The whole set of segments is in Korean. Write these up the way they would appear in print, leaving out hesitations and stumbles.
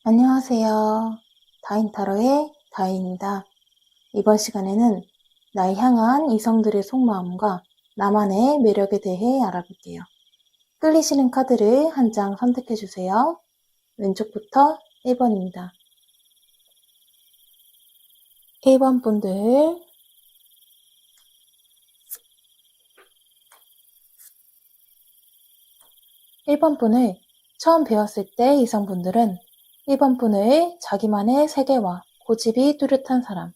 안녕하세요. 다인타로의 다인입니다. 이번 시간에는 나를 향한 이성들의 속마음과 나만의 매력에 대해 알아볼게요. 끌리시는 카드를 한 장 선택해 주세요. 왼쪽부터 1번입니다. 1번 분들, 1번 분을 처음 배웠을 때 이성분들은 1번 분을 자기만의 세계와 고집이 뚜렷한 사람,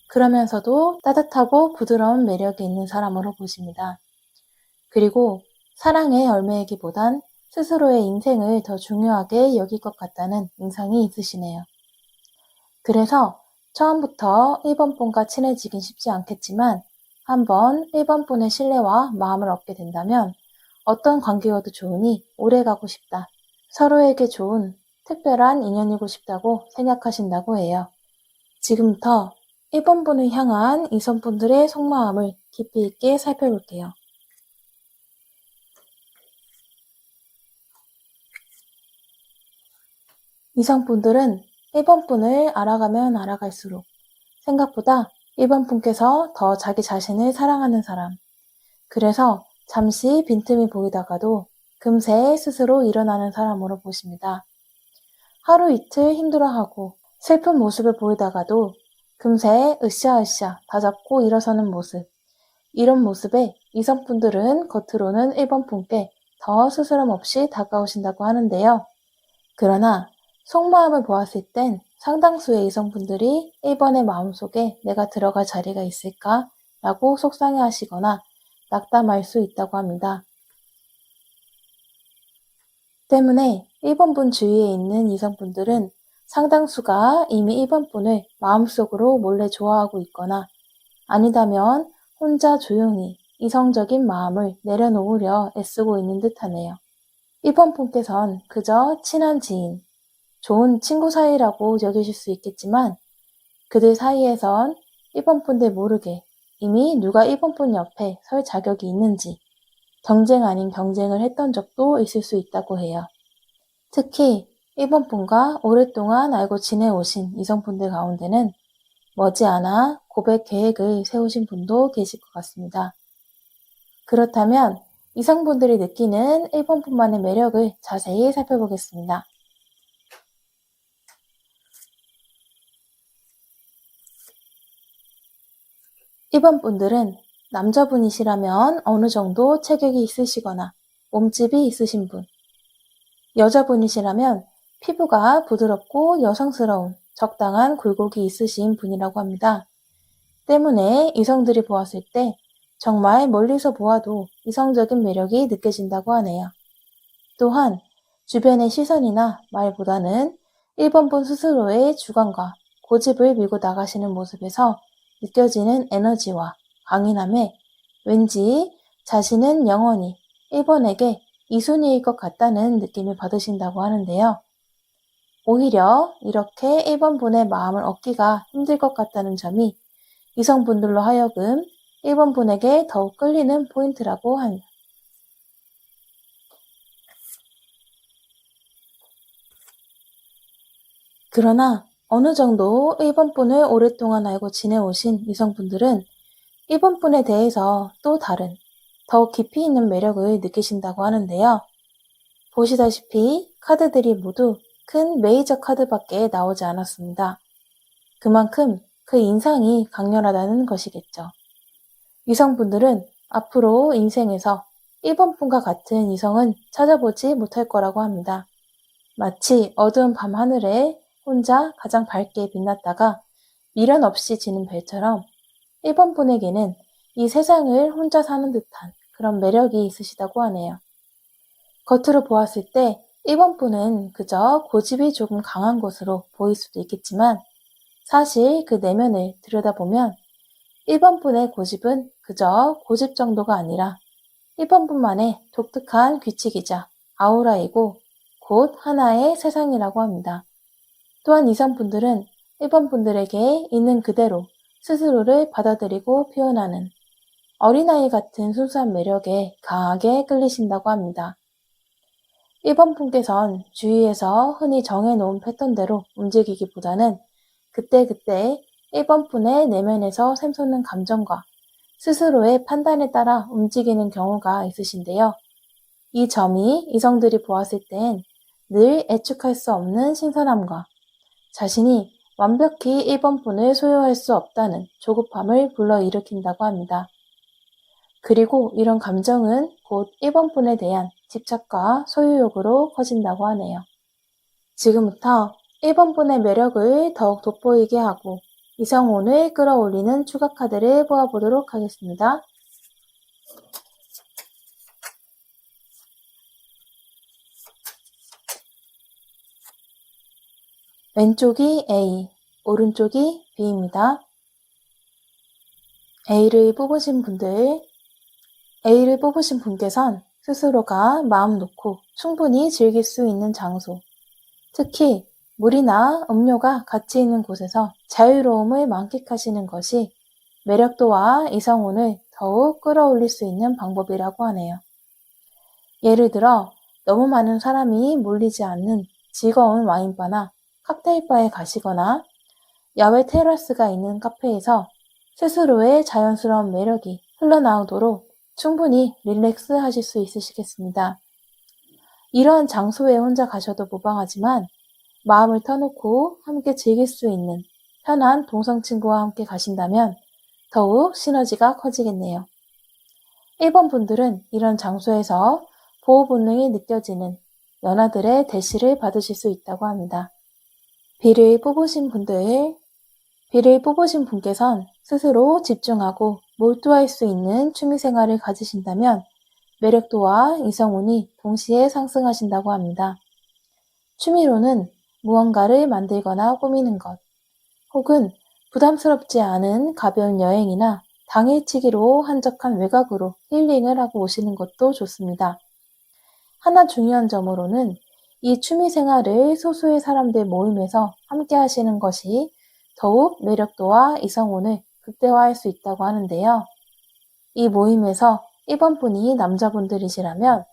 그러면서도 따뜻하고 부드러운 매력이 있는 사람으로 보십니다. 그리고 사랑의 열매이기보단 스스로의 인생을 더 중요하게 여길 것 같다는 인상이 있으시네요. 그래서 처음부터 1번 분과 친해지긴 쉽지 않겠지만 한번 1번 분의 신뢰와 마음을 얻게 된다면 어떤 관계여도 좋으니 오래가고 싶다. 서로에게 좋은 특별한 인연이고 싶다고 생각하신다고 해요. 지금부터 1번 분을 향한 이성분들의 속마음을 깊이 있게 살펴볼게요. 이성분들은 1번 분을 알아가면 알아갈수록 생각보다 1번 분께서 더 자기 자신을 사랑하는 사람, 그래서 잠시 빈틈이 보이다가도 금세 스스로 일어나는 사람으로 보십니다. 하루 이틀 힘들어하고 슬픈 모습을 보이다가도 금세 으쌰으쌰 다잡고 일어서는 모습, 이런 모습에 이성분들은 겉으로는 1번 분께 더 스스럼 없이 다가오신다고 하는데요. 그러나 속마음을 보았을 땐 상당수의 이성분들이 1번의 마음속에 내가 들어갈 자리가 있을까? 라고 속상해 하시거나 낙담할 수 있다고 합니다. 때문에 1번 분 주위에 있는 이성분들은 상당수가 이미 1번 분을 마음속으로 몰래 좋아하고 있거나 아니다면 혼자 조용히 이성적인 마음을 내려놓으려 애쓰고 있는 듯하네요. 1번 분께선 그저 친한 지인, 좋은 친구 사이라고 여기실 수 있겠지만 그들 사이에선 1번 분들 모르게 이미 누가 1번 분 옆에 설 자격이 있는지 경쟁 아닌 경쟁을 했던 적도 있을 수 있다고 해요. 특히 1번 분과 오랫동안 알고 지내오신 이성분들 가운데는 머지않아 고백 계획을 세우신 분도 계실 것 같습니다. 그렇다면 이성분들이 느끼는 1번 분만의 매력을 자세히 살펴보겠습니다. 1번 분들은 남자분이시라면 어느 정도 체격이 있으시거나 몸집이 있으신 분, 여자분이시라면 피부가 부드럽고 여성스러운 적당한 굴곡이 있으신 분이라고 합니다. 때문에 이성들이 보았을 때 정말 멀리서 보아도 이성적인 매력이 느껴진다고 하네요. 또한 주변의 시선이나 말보다는 1번 분 스스로의 주관과 고집을 밀고 나가시는 모습에서 느껴지는 에너지와 강인함에 왠지 자신은 영원히 1번에게 이순이일 것 같다는 느낌을 받으신다고 하는데요. 오히려 이렇게 1번 분의 마음을 얻기가 힘들 것 같다는 점이 이성분들로 하여금 1번 분에게 더욱 끌리는 포인트라고 합니다. 그러나 어느 정도 1번 분을 오랫동안 알고 지내오신 이성분들은 1번 분에 대해서 또 다른, 더욱 깊이 있는 매력을 느끼신다고 하는데요. 보시다시피 카드들이 모두 큰 메이저 카드밖에 나오지 않았습니다. 그만큼 그 인상이 강렬하다는 것이겠죠. 이성분들은 앞으로 인생에서 1번 분과 같은 이성은 찾아보지 못할 거라고 합니다. 마치 어두운 밤하늘에 혼자 가장 밝게 빛났다가 미련 없이 지는 별처럼 1번 분에게는 이 세상을 혼자 사는 듯한 그런 매력이 있으시다고 하네요. 겉으로 보았을 때 1번 분은 그저 고집이 조금 강한 것으로 보일 수도 있겠지만 사실 그 내면을 들여다보면 1번 분의 고집은 그저 고집 정도가 아니라 1번 분만의 독특한 규칙이자 아우라이고 곧 하나의 세상이라고 합니다. 또한 이성분들은 1번 분들에게 있는 그대로 스스로를 받아들이고 표현하는 어린아이 같은 순수한 매력에 강하게 끌리신다고 합니다. 1번 분께선 주위에서 흔히 정해놓은 패턴대로 움직이기보다는 그때그때 1번 분의 내면에서 샘솟는 감정과 스스로의 판단에 따라 움직이는 경우가 있으신데요. 이 점이 이성들이 보았을 땐 늘 애축할 수 없는 신선함과 자신이 완벽히 1번 분을 소유할 수 없다는 조급함을 불러일으킨다고 합니다. 그리고 이런 감정은 곧 1번 분에 대한 집착과 소유욕으로 커진다고 하네요. 지금부터 1번 분의 매력을 더욱 돋보이게 하고 이성혼을 끌어올리는 추가 카드를 뽑아보도록 하겠습니다. 왼쪽이 A, 오른쪽이 B입니다. A를 뽑으신 분께선 스스로가 마음 놓고 충분히 즐길 수 있는 장소, 특히 물이나 음료가 같이 있는 곳에서 자유로움을 만끽하시는 것이 매력도와 이성혼을 더욱 끌어올릴 수 있는 방법이라고 하네요. 예를 들어 너무 많은 사람이 몰리지 않는 즐거운 와인바나 칵테일바에 가시거나 야외 테라스가 있는 카페에서 스스로의 자연스러운 매력이 흘러나오도록 충분히 릴렉스 하실 수 있으시겠습니다. 이러한 장소에 혼자 가셔도 무방하지만 마음을 터놓고 함께 즐길 수 있는 편한 동성 친구와 함께 가신다면 더욱 시너지가 커지겠네요. 1번 분들은 이런 장소에서 보호 본능이 느껴지는 연하들의 대시를 받으실 수 있다고 합니다. B를 뽑으신 분께선 스스로 집중하고 몰두할 수 있는 취미생활을 가지신다면 매력도와 이성운이 동시에 상승하신다고 합니다. 취미로는 무언가를 만들거나 꾸미는 것, 혹은 부담스럽지 않은 가벼운 여행이나 당일치기로 한적한 외곽으로 힐링을 하고 오시는 것도 좋습니다. 하나 중요한 점으로는 이 취미생활을 소수의 사람들 모임에서 함께 하시는 것이 더욱 매력도와 이성혼을 극대화할 수 있다고 하는데요. 이 모임에서 1번 분이 남자분들이시라면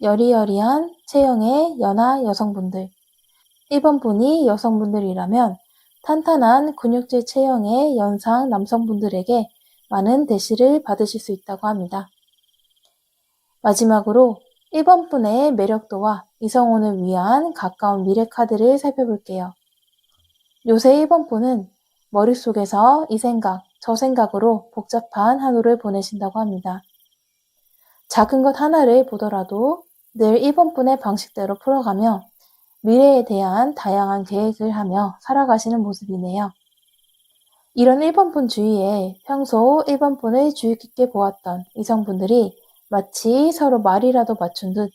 여리여리한 체형의 연하 여성분들, 1번 분이 여성분들이라면 탄탄한 근육질 체형의 연상 남성분들에게 많은 대시를 받으실 수 있다고 합니다. 마지막으로 1번 분의 매력도와 이성혼을 위한 가까운 미래 카드를 살펴볼게요. 요새 1번 분은 머릿속에서 이 생각, 저 생각으로 복잡한 하루를 보내신다고 합니다. 작은 것 하나를 보더라도 늘 1번 분의 방식대로 풀어가며 미래에 대한 다양한 계획을 하며 살아가시는 모습이네요. 이런 1번 분 주위에 평소 1번 분을 주의 깊게 보았던 이성분들이 마치 서로 말이라도 맞춘 듯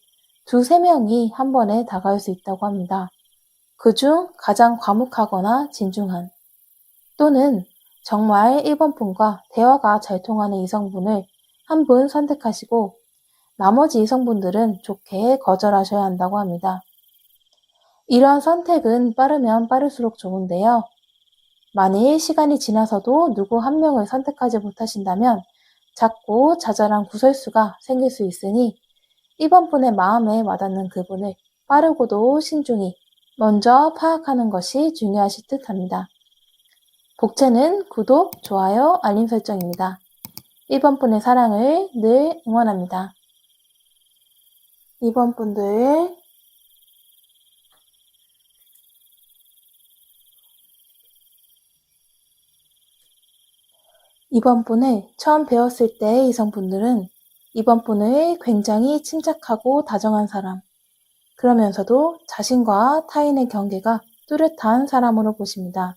두세 명이 한 번에 다가올 수 있다고 합니다. 그중 가장 과묵하거나 진중한 또는 정말 1번 분과 대화가 잘 통하는 이성분을 한 분 선택하시고 나머지 이성분들은 좋게 거절하셔야 한다고 합니다. 이러한 선택은 빠르면 빠를수록 좋은데요. 만일 시간이 지나서도 누구 한 명을 선택하지 못하신다면 작고 자잘한 구설수가 생길 수 있으니 1번 분의 마음에 와닿는 그분을 빠르고도 신중히 먼저 파악하는 것이 중요하실 듯 합니다. 복채는 구독, 좋아요, 알림 설정입니다. 1번 분의 사랑을 늘 응원합니다. 2번 분들 2번 분을 처음 배웠을 때의 이성분들은 2번 분을 굉장히 침착하고 다정한 사람, 그러면서도 자신과 타인의 경계가 뚜렷한 사람으로 보십니다.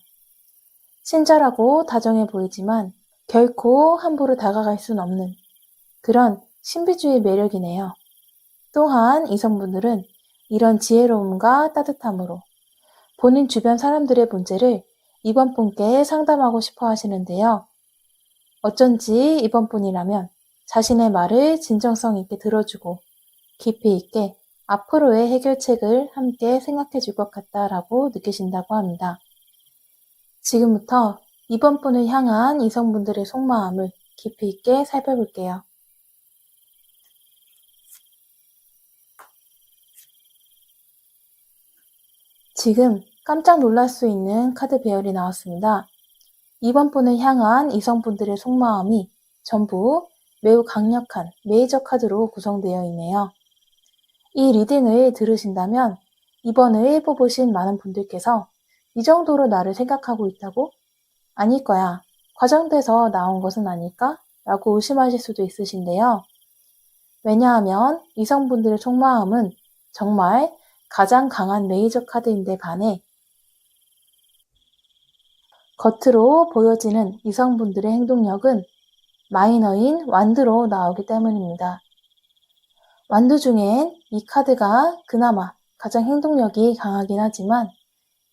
친절하고 다정해 보이지만 결코 함부로 다가갈 순 없는 그런 신비주의 매력이네요. 또한 이성분들은 이런 지혜로움과 따뜻함으로 본인 주변 사람들의 문제를 2번 분께 상담하고 싶어 하시는데요. 어쩐지 2번 분이라면 자신의 말을 진정성 있게 들어주고 깊이 있게 앞으로의 해결책을 함께 생각해 줄 것 같다라고 느끼신다고 합니다. 지금부터 2번 분을 향한 이성분들의 속마음을 깊이 있게 살펴볼게요. 지금 깜짝 놀랄 수 있는 카드 배열이 나왔습니다. 이번 분을 향한 이성분들의 속마음이 전부 매우 강력한 메이저 카드로 구성되어 있네요. 이 리딩을 들으신다면 이번을 뽑으신 많은 분들께서 이 정도로 나를 생각하고 있다고? 아닐 거야. 과장돼서 나온 것은 아닐까? 라고 의심하실 수도 있으신데요. 왜냐하면 이성분들의 속마음은 정말 가장 강한 메이저 카드인데 반해 겉으로 보여지는 이성분들의 행동력은 마이너인 완두로 나오기 때문입니다. 완두 중엔 이 카드가 그나마 가장 행동력이 강하긴 하지만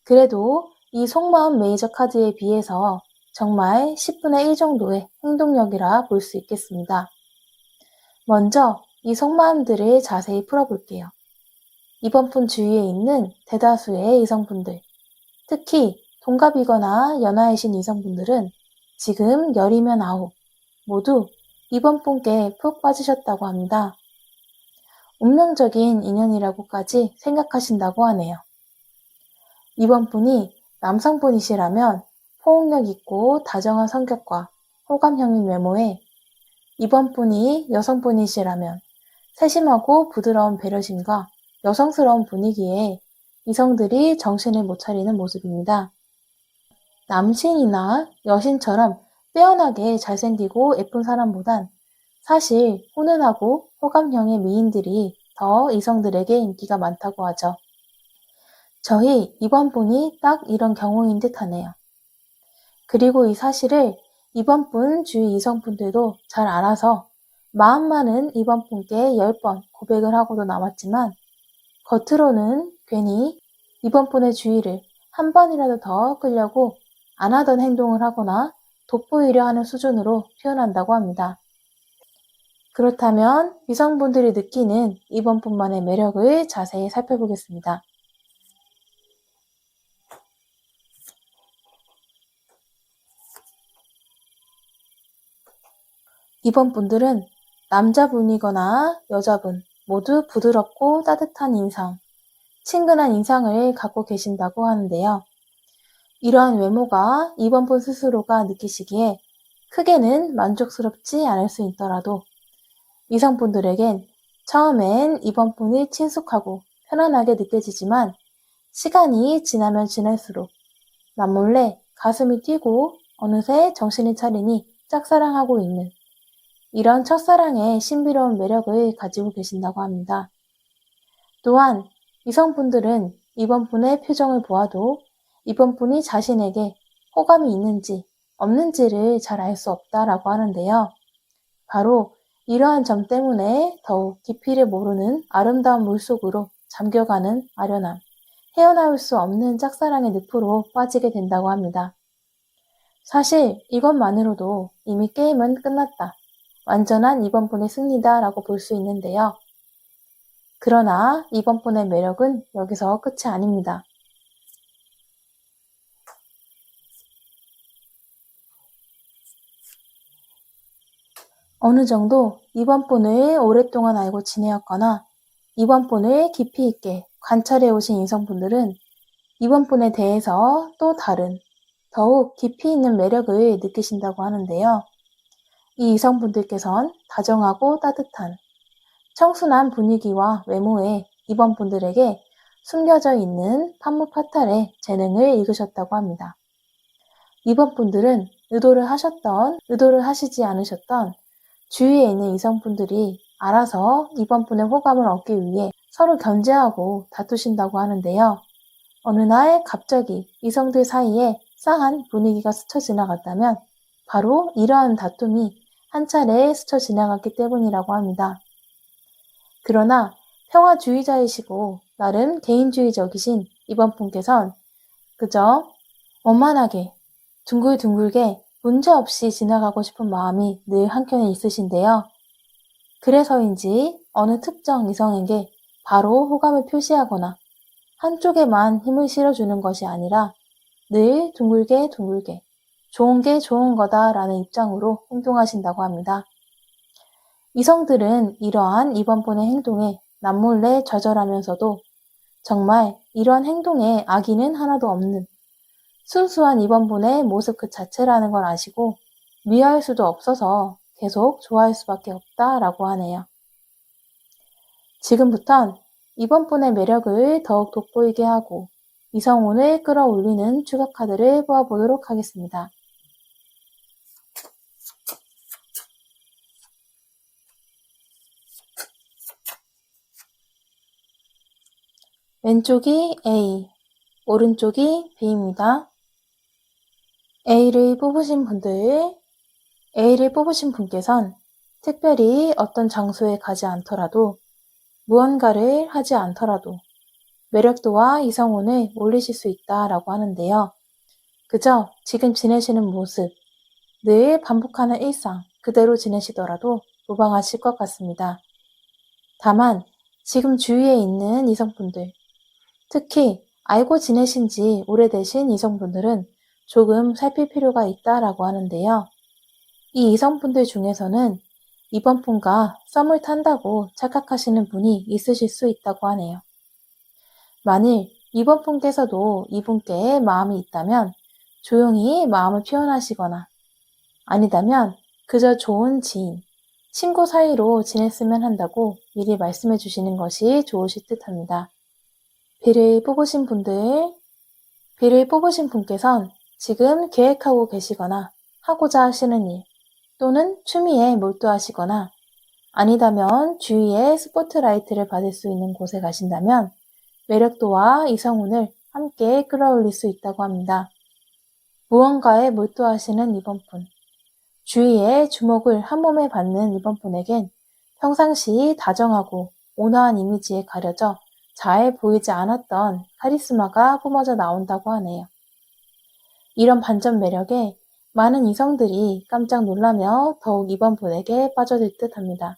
그래도 이 속마음 메이저 카드에 비해서 정말 10분의 1 정도의 행동력이라 볼 수 있겠습니다. 먼저 이 속마음들을 자세히 풀어볼게요. 이번 분 주위에 있는 대다수의 이성분들, 특히 동갑이거나 연하이신 이성분들은 지금 열이면 아홉 모두 이번 분께 푹 빠지셨다고 합니다. 운명적인 인연이라고까지 생각하신다고 하네요. 이번 분이 남성분이시라면 포용력 있고 다정한 성격과 호감형인 외모에 이번 분이 여성분이시라면 세심하고 부드러운 배려심과 여성스러운 분위기에 이성들이 정신을 못 차리는 모습입니다. 남신이나 여신처럼 빼어나게 잘생기고 예쁜 사람보단 사실 훈훈하고 호감형의 미인들이 더 이성들에게 인기가 많다고 하죠. 저희 이번 분이 딱 이런 경우인 듯 하네요. 그리고 이 사실을 이번 분 주위 이성분들도 잘 알아서 마음만은 이번 분께 10번 고백을 하고도 남았지만 겉으로는 괜히 이번 분의 주의를 한 번이라도 더 끌려고 안 하던 행동을 하거나 돋보이려 하는 수준으로 표현한다고 합니다. 그렇다면 이성분들이 느끼는 이번 분만의 매력을 자세히 살펴보겠습니다. 이번 분들은 남자분이거나 여자분 모두 부드럽고 따뜻한 인상, 친근한 인상을 갖고 계신다고 하는데요. 이러한 외모가 이번 분 스스로가 느끼시기에 크게는 만족스럽지 않을 수 있더라도 이성분들에겐 처음엔 이번 분이 친숙하고 편안하게 느껴지지만 시간이 지나면 지날수록 남몰래 가슴이 뛰고 어느새 정신이 차리니 짝사랑하고 있는 이런 첫사랑의 신비로운 매력을 가지고 계신다고 합니다. 또한 이성분들은 이번 분의 표정을 보아도 이번 분이 자신에게 호감이 있는지 없는지를 잘 알 수 없다라고 하는데요. 바로 이러한 점 때문에 더욱 깊이를 모르는 아름다운 물속으로 잠겨가는 아련함, 헤어나올 수 없는 짝사랑의 늪으로 빠지게 된다고 합니다. 사실 이것만으로도 이미 게임은 끝났다. 완전한 이번 분의 승리다 라고 볼 수 있는데요. 그러나 이번 분의 매력은 여기서 끝이 아닙니다. 어느 정도 이번 분을 오랫동안 알고 지내었거나 이번 분을 깊이 있게 관찰해 오신 이성분들은 이번 분에 대해서 또 다른 더욱 깊이 있는 매력을 느끼신다고 하는데요. 이 이성분들께선 다정하고 따뜻한 청순한 분위기와 외모에 이번 분들에게 숨겨져 있는 판무파탈의 재능을 읽으셨다고 합니다. 이번 분들은 의도를 하시지 않으셨던 주위에 있는 이성분들이 알아서 이번 분의 호감을 얻기 위해 서로 견제하고 다투신다고 하는데요. 어느 날 갑자기 이성들 사이에 싸한 분위기가 스쳐 지나갔다면 바로 이러한 다툼이 한 차례 스쳐 지나갔기 때문이라고 합니다. 그러나 평화주의자이시고 나름 개인주의적이신 이번 분께선 그저 원만하게 둥글둥글게 문제없이 지나가고 싶은 마음이 늘 한켠에 있으신데요. 그래서인지 어느 특정 이성에게 바로 호감을 표시하거나 한쪽에만 힘을 실어주는 것이 아니라 늘 둥글게 둥글게 좋은 게 좋은 거다라는 입장으로 행동하신다고 합니다. 이성들은 이러한 이번 분의 행동에 남몰래 좌절하면서도 정말 이런 행동에 악의는 하나도 없는 순수한 2번분의 모습 그 자체라는 걸 아시고 미워할 수도 없어서 계속 좋아할 수밖에 없다라고 하네요. 지금부턴 2번분의 매력을 더욱 돋보이게 하고 이성운을 끌어올리는 추가 카드를 뽑아보도록 하겠습니다. 왼쪽이 A, 오른쪽이 B입니다. A를 뽑으신 분께선 특별히 어떤 장소에 가지 않더라도 무언가를 하지 않더라도 매력도와 이성운을 올리실 수 있다라고 하는데요. 그저 지금 지내시는 모습, 늘 반복하는 일상 그대로 지내시더라도 무방하실 것 같습니다. 다만 지금 주위에 있는 이성분들, 특히 알고 지내신 지 오래되신 이성분들은 조금 살필 필요가 있다라고 하는데요. 이 이성분들 중에서는 이번 분과 썸을 탄다고 착각하시는 분이 있으실 수 있다고 하네요. 만일 이번 분께서도 이분께 마음이 있다면 조용히 마음을 표현하시거나 아니다면 그저 좋은 지인, 친구 사이로 지냈으면 한다고 미리 말씀해 주시는 것이 좋으실 듯 합니다. B를 뽑으신 분께선 지금 계획하고 계시거나 하고자 하시는 일 또는 취미에 몰두하시거나 아니다면 주위에 스포트라이트를 받을 수 있는 곳에 가신다면 매력도와 이성운을 함께 끌어올릴 수 있다고 합니다. 무언가에 몰두하시는 이번 분, 주위의 주목을 한몸에 받는 이번 분에겐 평상시 다정하고 온화한 이미지에 가려져 잘 보이지 않았던 카리스마가 뿜어져 나온다고 하네요. 이런 반전 매력에 많은 이성들이 깜짝 놀라며 더욱 이번 분에게 빠져들 듯 합니다.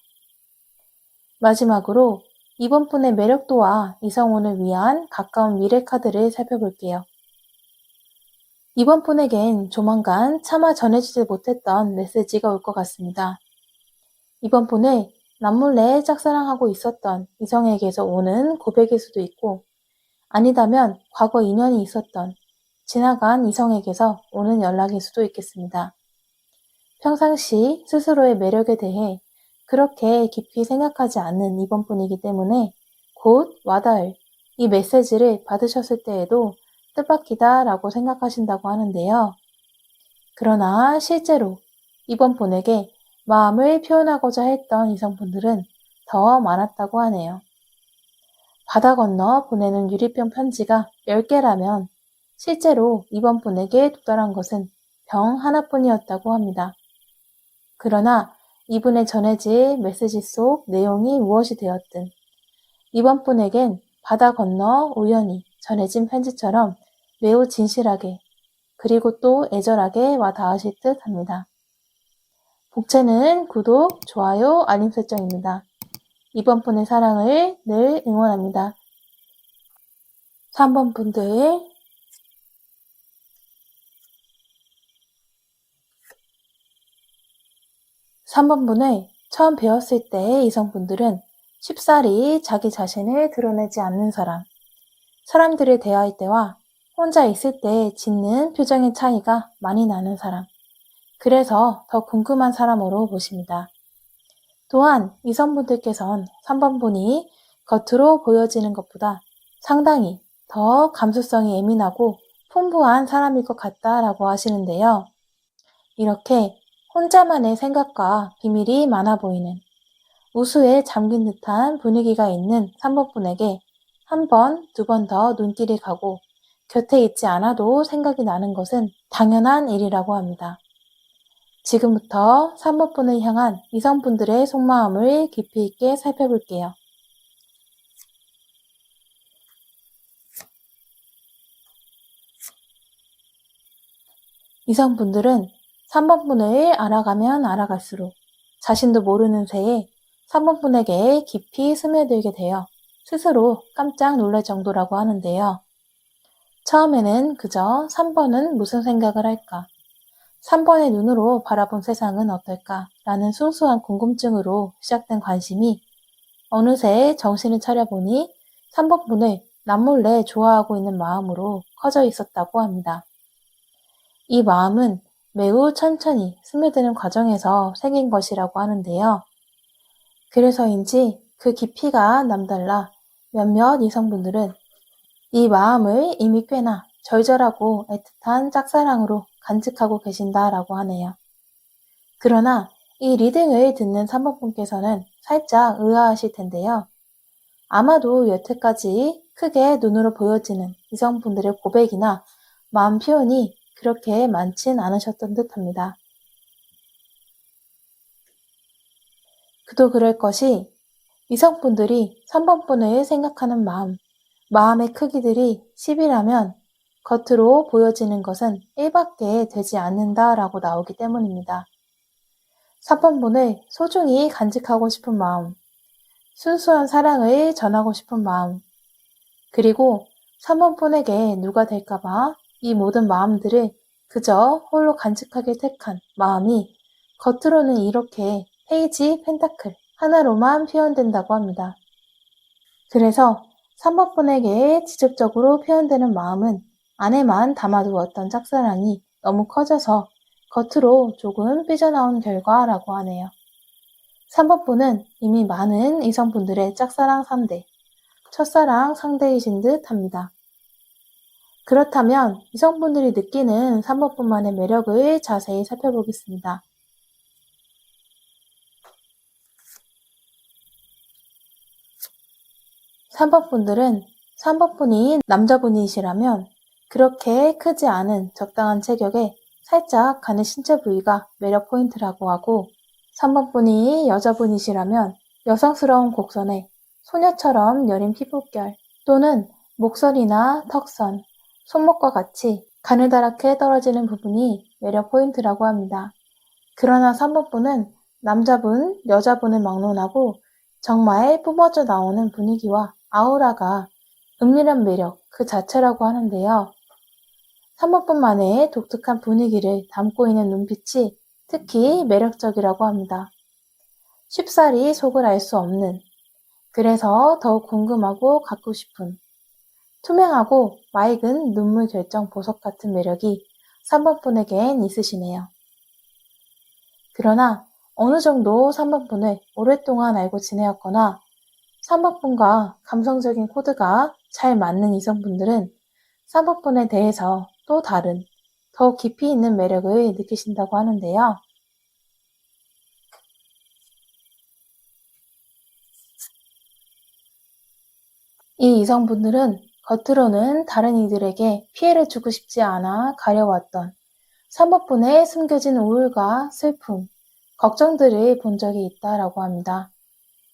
마지막으로 이번 분의 매력도와 이성운을 위한 가까운 미래 카드를 살펴볼게요. 이번 분에겐 조만간 차마 전해지지 못했던 메시지가 올 것 같습니다. 이번 분을 남몰래 짝사랑하고 있었던 이성에게서 오는 고백일 수도 있고 아니다면 과거 인연이 있었던 지나간 이성에게서 오는 연락일 수도 있겠습니다. 평상시 스스로의 매력에 대해 그렇게 깊이 생각하지 않는 이번 분이기 때문에 곧 와닿을 이 메시지를 받으셨을 때에도 뜻밖이다 라고 생각하신다고 하는데요. 그러나 실제로 이번 분에게 마음을 표현하고자 했던 이성분들은 더 많았다고 하네요. 바다 건너 보내는 유리병 편지가 10개라면 실제로 이번 분에게 도달한 것은 병 하나뿐이었다고 합니다. 그러나 이분의 전해질 메시지 속 내용이 무엇이 되었든 이번 분에겐 바다 건너 우연히 전해진 편지처럼 매우 진실하게 그리고 또 애절하게 와 닿으실 듯 합니다. 복채는 구독, 좋아요, 알림 설정입니다. 이번 분의 사랑을 늘 응원합니다. 3번 분들 3번 분을 처음 배웠을 때의 이성분들은 쉽사리 자기 자신을 드러내지 않는 사람, 사람들을 대할 때와 혼자 있을 때 짓는 표정의 차이가 많이 나는 사람, 그래서 더 궁금한 사람으로 보십니다. 또한 이성분들께선 3번 분이 겉으로 보여지는 것보다 상당히 더 감수성이 예민하고 풍부한 사람일 것 같다라고 하시는데요. 이렇게 혼자만의 생각과 비밀이 많아 보이는 우수에 잠긴 듯한 분위기가 있는 3번 분에게 한 번, 두 번 더 눈길이 가고 곁에 있지 않아도 생각이 나는 것은 당연한 일이라고 합니다. 지금부터 3번 분을 향한 이성분들의 속마음을 깊이 있게 살펴볼게요. 이성분들은 3번 분을 알아가면 알아갈수록 자신도 모르는 새에 3번 분에게 깊이 스며들게 되어 스스로 깜짝 놀랄 정도라고 하는데요. 처음에는 그저 3번은 무슨 생각을 할까? 3번의 눈으로 바라본 세상은 어떨까? 라는 순수한 궁금증으로 시작된 관심이 어느새 정신을 차려보니 3번 분을 남몰래 좋아하고 있는 마음으로 커져 있었다고 합니다. 이 마음은 매우 천천히 스며드는 과정에서 생긴 것이라고 하는데요. 그래서인지 그 깊이가 남달라 몇몇 이성분들은 이 마음을 이미 꽤나 절절하고 애틋한 짝사랑으로 간직하고 계신다라고 하네요. 그러나 이 리딩을 듣는 3번분께서는 살짝 의아하실 텐데요. 아마도 여태까지 크게 눈으로 보여지는 이성분들의 고백이나 마음 표현이 그렇게 많진 않으셨던 듯합니다. 그도 그럴 것이 이성분들이 3번분을 생각하는 마음의 크기들이 10이라면 겉으로 보여지는 것은 1밖에 되지 않는다라고 나오기 때문입니다. 3번분을 소중히 간직하고 싶은 마음, 순수한 사랑을 전하고 싶은 마음, 그리고 3번분에게 누가 될까봐 이 모든 마음들을 그저 홀로 간직하길 택한 마음이 겉으로는 이렇게 페이지 펜타클 하나로만 표현된다고 합니다. 그래서 3번분에게 직접적으로 표현되는 마음은 안에만 담아두었던 짝사랑이 너무 커져서 겉으로 조금 삐져나온 결과라고 하네요. 3번분은 이미 많은 이성분들의 짝사랑 상대, 첫사랑 상대이신 듯 합니다. 그렇다면 이성분들이 느끼는 3번분만의 매력을 자세히 살펴보겠습니다. 3번분들은 3번분이 남자분이시라면 그렇게 크지 않은 적당한 체격에 살짝 가는 신체 부위가 매력 포인트라고 하고 3번분이 여자분이시라면 여성스러운 곡선에 소녀처럼 여린 피부결 또는 목선이나 턱선, 손목과 같이 가느다랗게 떨어지는 부분이 매력 포인트라고 합니다. 그러나 3번분은 남자분, 여자분을 막론하고 정말 뿜어져 나오는 분위기와 아우라가 은밀한 매력 그 자체라고 하는데요. 3번분만의 독특한 분위기를 담고 있는 눈빛이 특히 매력적이라고 합니다. 쉽사리 속을 알 수 없는, 그래서 더욱 궁금하고 갖고 싶은, 투명하고 맑은 눈물 결정 보석 같은 매력이 3번분에겐 있으시네요. 그러나 어느 정도 3번분을 오랫동안 알고 지내었거나 3번분과 감성적인 코드가 잘 맞는 이성분들은 3번분에 대해서 또 다른, 더 깊이 있는 매력을 느끼신다고 하는데요. 이 이성분들은 겉으로는 다른 이들에게 피해를 주고 싶지 않아 가려왔던 3번분에 숨겨진 우울과 슬픔, 걱정들을 본 적이 있다라고 합니다.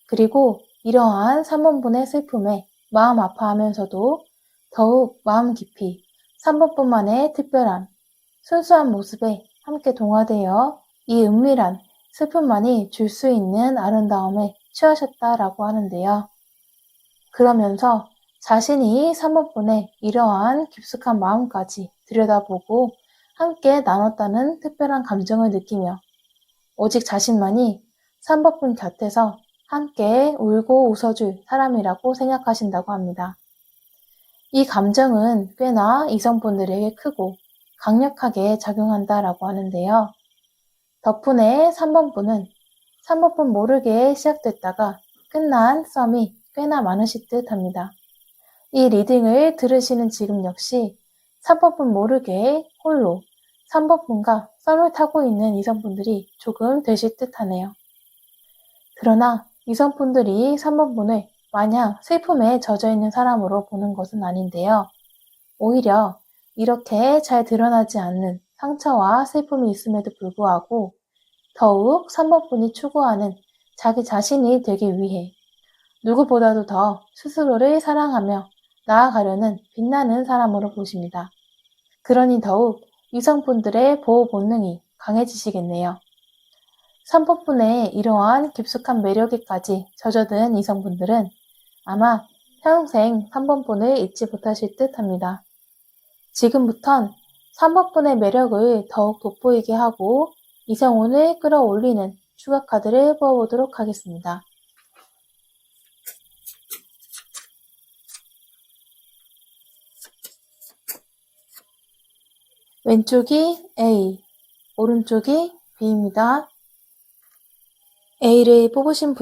그리고 이러한 3번분의 슬픔에 마음 아파하면서도 더욱 마음 깊이 3번분만의 특별한 순수한 모습에 함께 동화되어 이 은밀한 슬픔만이 줄 수 있는 아름다움에 취하셨다라고 하는데요. 그러면서 자신이 3번분의 이러한 깊숙한 마음까지 들여다보고 함께 나눴다는 특별한 감정을 느끼며 오직 자신만이 3번분 곁에서 함께 울고 웃어줄 사람이라고 생각하신다고 합니다. 이 감정은 꽤나 이성분들에게 크고 강력하게 작용한다라고 하는데요. 덕분에 3번분은 3번분 모르게 시작됐다가 끝난 썸이 꽤나 많으실 듯 합니다. 이 리딩을 들으시는 지금 역시 3번분 모르게 홀로 3번분과 썸을 타고 있는 이성분들이 조금 되실 듯 하네요. 그러나 이성분들이 3번분을 마냥 슬픔에 젖어있는 사람으로 보는 것은 아닌데요. 오히려 이렇게 잘 드러나지 않는 상처와 슬픔이 있음에도 불구하고 더욱 3번분이 추구하는 자기 자신이 되기 위해 누구보다도 더 스스로를 사랑하며 나아가려는 빛나는 사람으로 보십니다. 그러니 더욱 이성분들의 보호 본능이 강해지시겠네요. 3번분의 이러한 깊숙한 매력에까지 젖어든 이성분들은 아마 평생 3번분을 잊지 못하실 듯 합니다. 지금부턴 3번분의 매력을 더욱 돋보이게 하고 이성운을 끌어올리는 추가 카드를 뽑아보도록 하겠습니다. 왼쪽이 A, 오른쪽이 B입니다. A를 뽑으신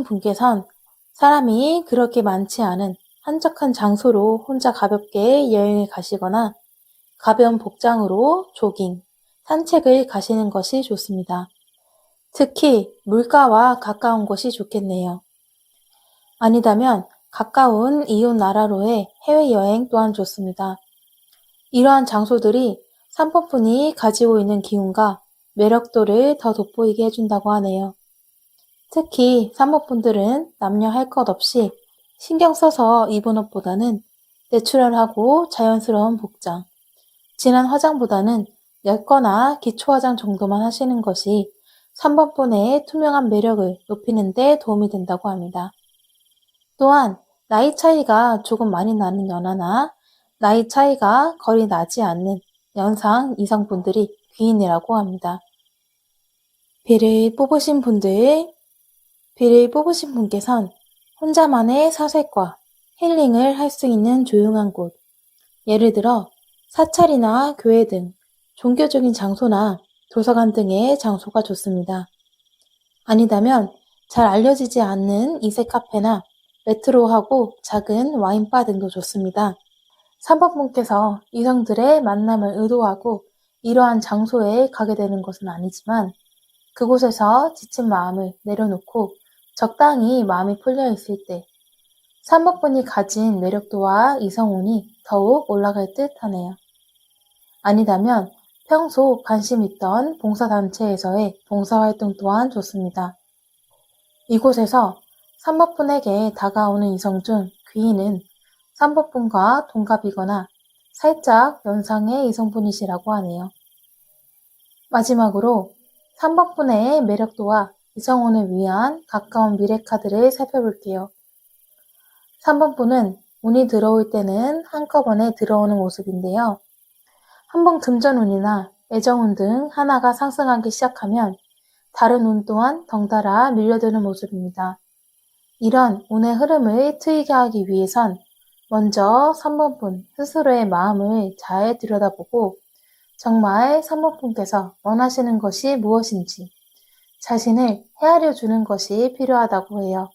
분께선 사람이 그렇게 많지 않은 한적한 장소로 혼자 가볍게 여행을 가시거나 가벼운 복장으로 조깅, 산책을 가시는 것이 좋습니다. 특히 물가와 가까운 곳이 좋겠네요. 아니다면 가까운 이웃 나라로의 해외여행 또한 좋습니다. 이러한 장소들이 3번분이 가지고 있는 기운과 매력도를 더 돋보이게 해준다고 하네요. 특히 3번분들은 남녀 할 것 없이 신경 써서 입은 옷보다는 내추럴하고 자연스러운 복장, 진한 화장보다는 옅거나 기초 화장 정도만 하시는 것이 3번분의 투명한 매력을 높이는 데 도움이 된다고 합니다. 또한 나이 차이가 조금 많이 나는 연하나 나이 차이가 거의 나지 않는 연상 이성분들이 귀인이라고 합니다. B를 뽑으신 분께선 혼자만의 사색과 힐링을 할 수 있는 조용한 곳, 예를 들어 사찰이나 교회 등 종교적인 장소나 도서관 등의 장소가 좋습니다. 아니다면 잘 알려지지 않는 이색 카페나 레트로하고 작은 와인바 등도 좋습니다. 3번분께서 이성들의 만남을 의도하고 이러한 장소에 가게 되는 것은 아니지만 그곳에서 지친 마음을 내려놓고 적당히 마음이 풀려 있을 때 3번분이 가진 매력도와 이성운이 더욱 올라갈 듯 하네요. 아니다면 평소 관심 있던 봉사단체에서의 봉사활동 또한 좋습니다. 이곳에서 3번분에게 다가오는 이성 중 귀인은 3번분과 동갑이거나 살짝 연상의 이성분이시라고 하네요. 마지막으로 3번분의 매력도와 이성운을 위한 가까운 미래카드를 살펴볼게요. 3번분은 운이 들어올 때는 한꺼번에 들어오는 모습인데요. 한번 금전운이나 애정운 등 하나가 상승하기 시작하면 다른 운 또한 덩달아 밀려드는 모습입니다. 이런 운의 흐름을 트이게 하기 위해선 먼저 3번분 스스로의 마음을 잘 들여다보고 정말 3번분께서 원하시는 것이 무엇인지 자신을 헤아려 주는 것이 필요하다고 해요.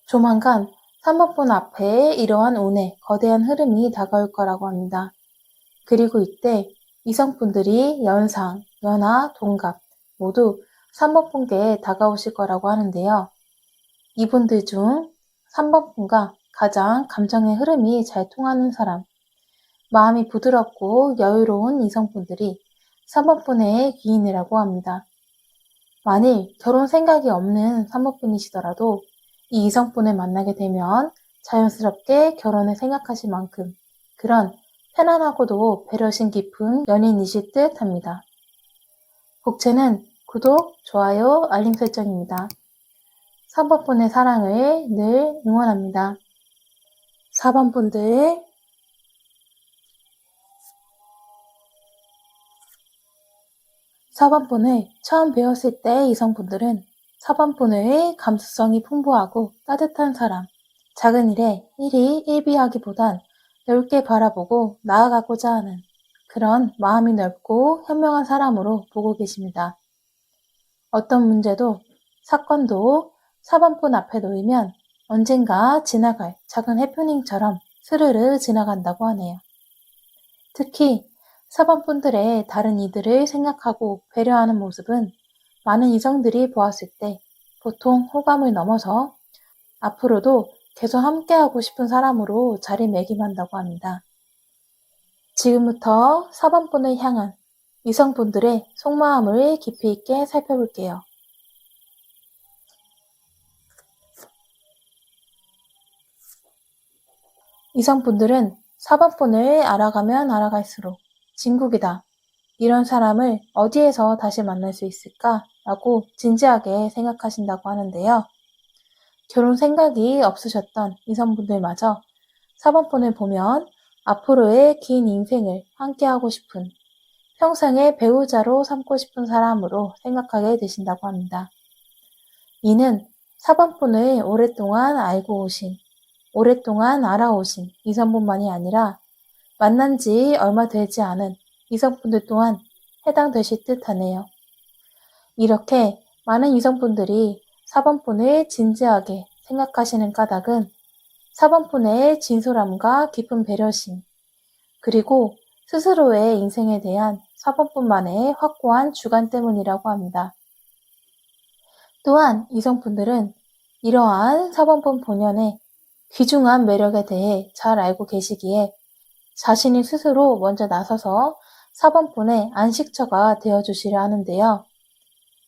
조만간 3번분 앞에 이러한 운의 거대한 흐름이 다가올 거라고 합니다. 그리고 이때 이성분들이 연상, 연하, 동갑 모두 3번분께 다가오실 거라고 하는데요. 이분들 중 3번분과 가장 감정의 흐름이 잘 통하는 사람, 마음이 부드럽고 여유로운 이성분들이 3번분의 귀인이라고 합니다. 만일 결혼 생각이 없는 3번분이시더라도 이 이성분을 만나게 되면 자연스럽게 결혼을 생각하실 만큼 그런 편안하고도 배려심 깊은 연인이실 듯 합니다. 복채는 구독, 좋아요, 알림 설정입니다. 3번분의 사랑을 늘 응원합니다. 4번분들 4번분을 처음 배웠을 때 이성분들은 4번분의 감수성이 풍부하고 따뜻한 사람, 작은 일에 일이 일비하기보단 넓게 바라보고 나아가고자 하는 그런 마음이 넓고 현명한 사람으로 보고 계십니다. 어떤 문제도 사건도 4번분 앞에 놓이면 언젠가 지나갈 작은 해프닝처럼 스르르 지나간다고 하네요. 특히 4번분들의 다른 이들을 생각하고 배려하는 모습은 많은 이성들이 보았을 때 보통 호감을 넘어서 앞으로도 계속 함께하고 싶은 사람으로 자리매김한다고 합니다. 지금부터 4번분을 향한 이성분들의 속마음을 깊이 있게 살펴볼게요. 이성분들은 4번분을 알아가면 알아갈수록 진국이다. 이런 사람을 어디에서 다시 만날 수 있을까? 라고 진지하게 생각하신다고 하는데요. 결혼 생각이 없으셨던 이성분들마저 4번분을 보면 앞으로의 긴 인생을 함께하고 싶은 평생의 배우자로 삼고 싶은 사람으로 생각하게 되신다고 합니다. 이는 4번분을 오랫동안 알고 오신, 오랫동안 알아오신 이성분만이 아니라 만난 지 얼마 되지 않은 이성분들 또한 해당되실 듯 하네요. 이렇게 많은 이성분들이 4번폰을 진지하게 생각하시는 까닭은 4번폰의 진솔함과 깊은 배려심, 그리고 스스로의 인생에 대한 4번폰만의 확고한 주관 때문이라고 합니다. 또한 이성분들은 이러한 4번폰 본연의 귀중한 매력에 대해 잘 알고 계시기에 자신이 스스로 먼저 나서서 4번폰의 안식처가 되어주시려 하는데요.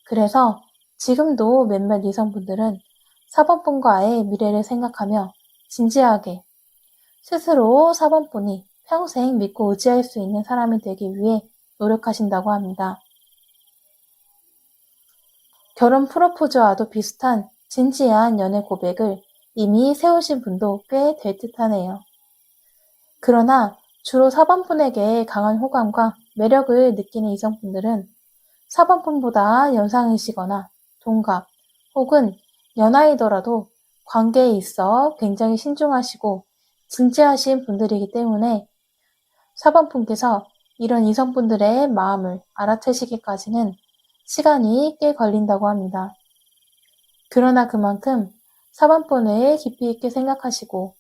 그래서 지금도 몇몇 이성분들은 4번폰과의 미래를 생각하며 진지하게 스스로 4번폰이 평생 믿고 의지할 수 있는 사람이 되기 위해 노력하신다고 합니다. 결혼 프로포즈와도 비슷한 진지한 연애 고백을 이미 세우신 분도 꽤 될 듯하네요. 그러나 주로 4번폰에게 강한 호감과 매력을 느끼는 이성분들은 4번폰보다 연상이시거나 동갑 혹은 연하이더라도 관계에 있어 굉장히 신중하시고 진지하신 분들이기 때문에 4번폰께서 이런 이성분들의 마음을 알아채시기까지는 시간이 꽤 걸린다고 합니다. 그러나 그만큼 4번폰을 깊이 있게 생각하시고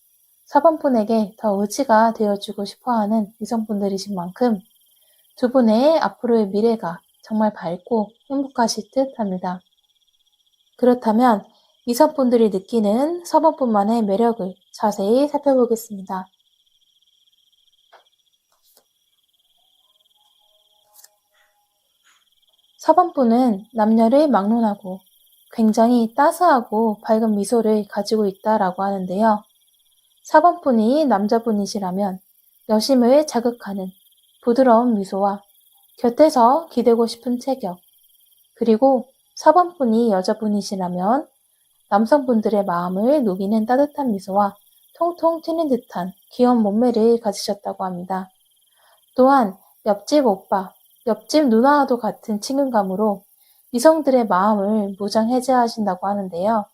4번폰에게 더 의지가 되어주고 싶어하는 이성분들이신 만큼 두 분의 앞으로의 미래가 정말 밝고 행복하실 듯 합니다. 그렇다면 이성분들이 느끼는 4번폰만의 매력을 자세히 살펴보겠습니다. 4번폰은 남녀를 막론하고 굉장히 따스하고 밝은 미소를 가지고 있다라고 하는데요. 4번폰이 남자분이시라면 여심을 자극하는 부드러운 미소와 곁에서 기대고 싶은 체격, 그리고 4번폰이 여자분이시라면 남성분들의 마음을 녹이는 따뜻한 미소와 통통 튀는 듯한 귀여운 몸매를 가지셨다고 합니다. 또한 옆집 오빠, 옆집 누나와도 같은 친근감으로 이성들의 마음을 무장해제하신다고 하는데요.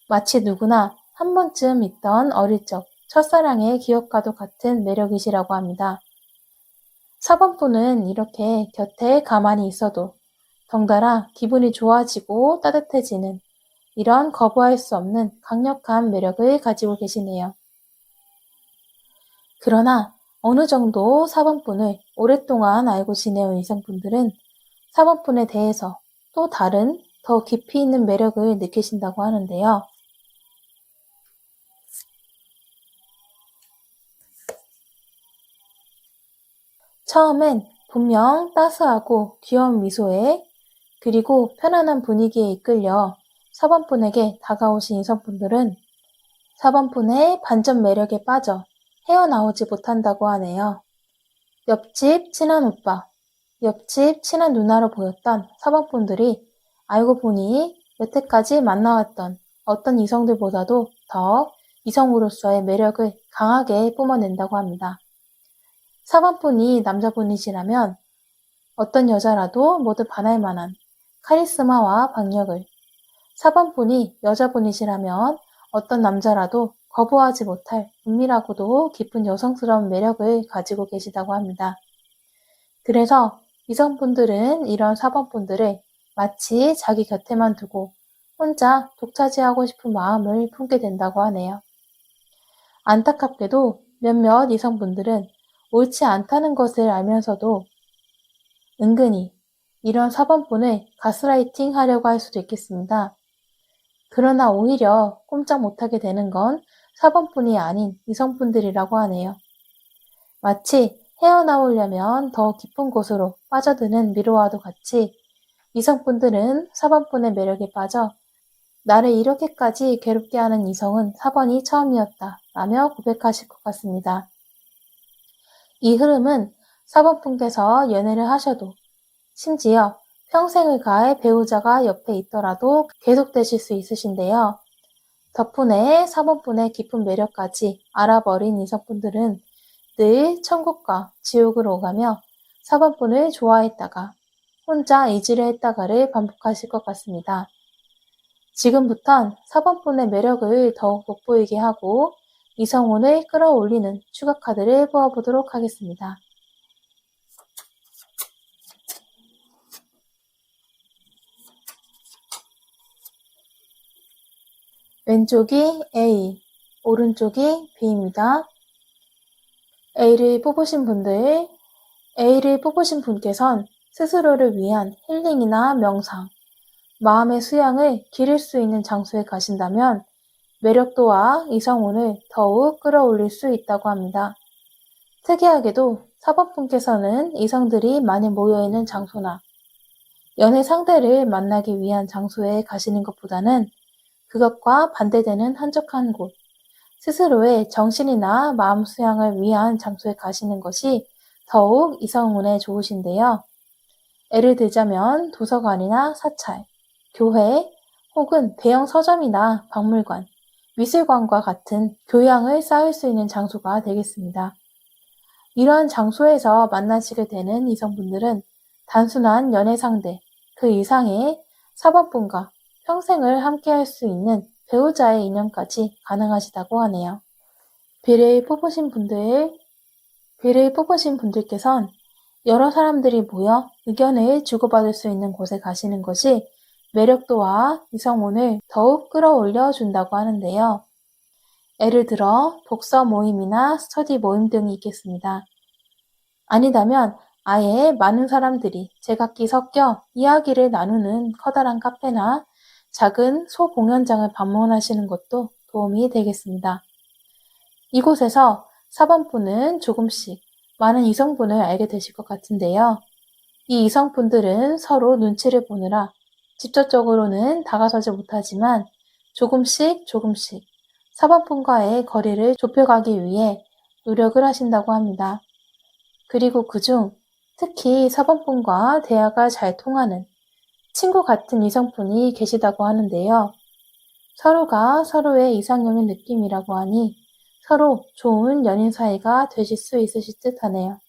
마치 누구나 한 번쯤 있던 어릴 적 첫사랑의 기억과도 같은 매력이시라고 합니다. 4번폰은 이렇게 곁에 가만히 있어도 덩달아 기분이 좋아지고 따뜻해지는 이런 거부할 수 없는 강력한 매력을 가지고 계시네요. 그러나 어느 정도 4번폰을 오랫동안 알고 지내온 이성분들은 4번폰에 대해서 또 다른 더 깊이 있는 매력을 느끼신다고 하는데요. 처음엔 분명 따스하고 귀여운 미소에 그리고 편안한 분위기에 이끌려 4번폰에게 다가오신 이성분들은 4번폰의 반전 매력에 빠져 헤어나오지 못한다고 하네요. 옆집 친한 오빠, 옆집 친한 누나로 보였던 4번폰들이 알고 보니 여태까지 만나왔던 어떤 이성들보다도 더 이성으로서의 매력을 강하게 뿜어낸다고 합니다. 4번폰이 남자분이시라면 어떤 여자라도 모두 반할 만한 카리스마와 박력을, 4번폰이 여자분이시라면 어떤 남자라도 거부하지 못할 은밀하고도 깊은 여성스러운 매력을 가지고 계시다고 합니다. 그래서 이성분들은 이런 4번폰들을 마치 자기 곁에만 두고 혼자 독차지하고 싶은 마음을 품게 된다고 하네요. 안타깝게도 몇몇 이성분들은 옳지 않다는 것을 알면서도 은근히 이런 4번폰을 가스라이팅 하려고 할 수도 있겠습니다. 그러나 오히려 꼼짝 못하게 되는 건 4번폰이 아닌 이성분들이라고 하네요. 마치 헤어나오려면 더 깊은 곳으로 빠져드는 미로와도 같이 이성분들은 4번폰의 매력에 빠져 나를 이렇게까지 괴롭게 하는 이성은 4번이 처음이었다 라며 고백하실 것 같습니다. 이 흐름은 4번폰께서 연애를 하셔도 심지어 평생을 가할 배우자가 옆에 있더라도 계속되실 수 있으신데요. 덕분에 4번폰의 깊은 매력까지 알아버린 이성분들은 늘 천국과 지옥을 오가며 4번폰을 좋아했다가 혼자 잊으려 했다가를 반복하실 것 같습니다. 지금부턴 4번폰의 매력을 더욱 돋보이게 하고 이성운을 끌어올리는 추가 카드를 뽑아보도록 하겠습니다. 왼쪽이 A, 오른쪽이 B입니다. A를 뽑으신 분께선 스스로를 위한 힐링이나 명상, 마음의 수양을 기를 수 있는 장소에 가신다면 매력도와 이성운을 더욱 끌어올릴 수 있다고 합니다. 특이하게도 4번 분께서는 이성들이 많이 모여있는 장소나 연애 상대를 만나기 위한 장소에 가시는 것보다는 그것과 반대되는 한적한 곳, 스스로의 정신이나 마음 수양을 위한 장소에 가시는 것이 더욱 이성운에 좋으신데요. 예를 들자면 도서관이나 사찰, 교회 혹은 대형 서점이나 박물관, 미술관과 같은 교양을 쌓을 수 있는 장소가 되겠습니다. 이러한 장소에서 만나시게 되는 이성분들은 단순한 연애 상대, 그 이상의 4번분과 평생을 함께할 수 있는 배우자의 인연까지 가능하시다고 하네요. B를 뽑으신 분들께선 여러 사람들이 모여 의견을 주고받을 수 있는 곳에 가시는 것이 매력도와 이성운을 더욱 끌어올려 준다고 하는데요. 예를 들어 독서 모임이나 스터디 모임 등이 있겠습니다. 아니다면 아예 많은 사람들이 제각기 섞여 이야기를 나누는 커다란 카페나 작은 소공연장을 방문하시는 것도 도움이 되겠습니다. 이곳에서 4번분은 조금씩 많은 이성분을 알게 되실 것 같은데요. 이 이성분들은 서로 눈치를 보느라 직접적으로는 다가서지 못하지만 조금씩 4번분과의 거리를 좁혀가기 위해 노력을 하신다고 합니다. 그리고 그중 특히 4번분과 대화가 잘 통하는 친구 같은 이성분이 계시다고 하는데요. 서로가 서로의 이상형인 느낌이라고 하니 서로 좋은 연인 사이가 되실 수 있으실 듯 하네요.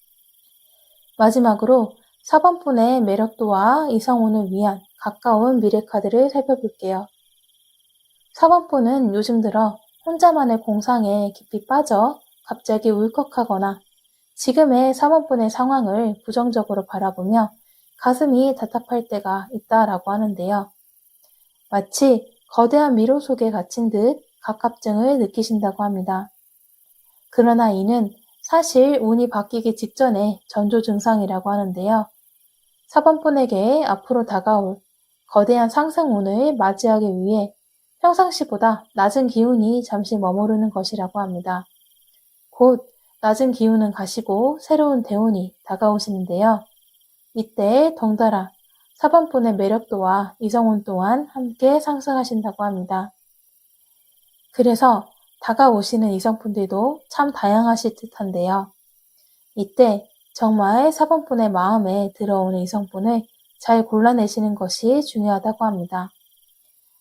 마지막으로 4번분의 매력도와 이성운을 위한 가까운 미래 카드를 살펴볼게요. 4번분은 요즘 들어 혼자만의 공상에 깊이 빠져 갑자기 울컥하거나 지금의 4번분의 상황을 부정적으로 바라보며 가슴이 답답할 때가 있다라고 하는데요. 마치 거대한 미로 속에 갇힌 듯 갑갑증을 느끼신다고 합니다. 그러나 이는 사실 운이 바뀌기 직전의 전조 증상이라고 하는데요. 4번분에게 앞으로 다가올 거대한 상승운을 맞이하기 위해 평상시보다 낮은 기운이 잠시 머무르는 것이라고 합니다. 곧 낮은 기운은 가시고 새로운 대운이 다가오시는데요. 이때 덩달아 4번분의 매력도와 이성운 또한 함께 상승하신다고 합니다. 그래서 다가오시는 이성분들도 참 다양하실 듯한데요. 이때 정말 4번분의 마음에 들어오는 이성분을 잘 골라내시는 것이 중요하다고 합니다.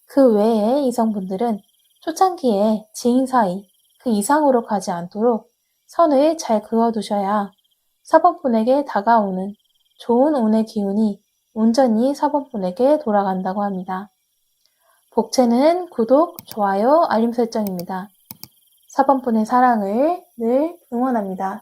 그 외에 이성분들은 초창기에 지인 사이 그 이상으로 가지 않도록 선을 잘 그어두셔야 4번분에게 다가오는 좋은 운의 기운이 온전히 4번분에게 돌아간다고 합니다. 복채는 구독, 좋아요, 알림 설정입니다. 4번분의 사랑을 늘 응원합니다.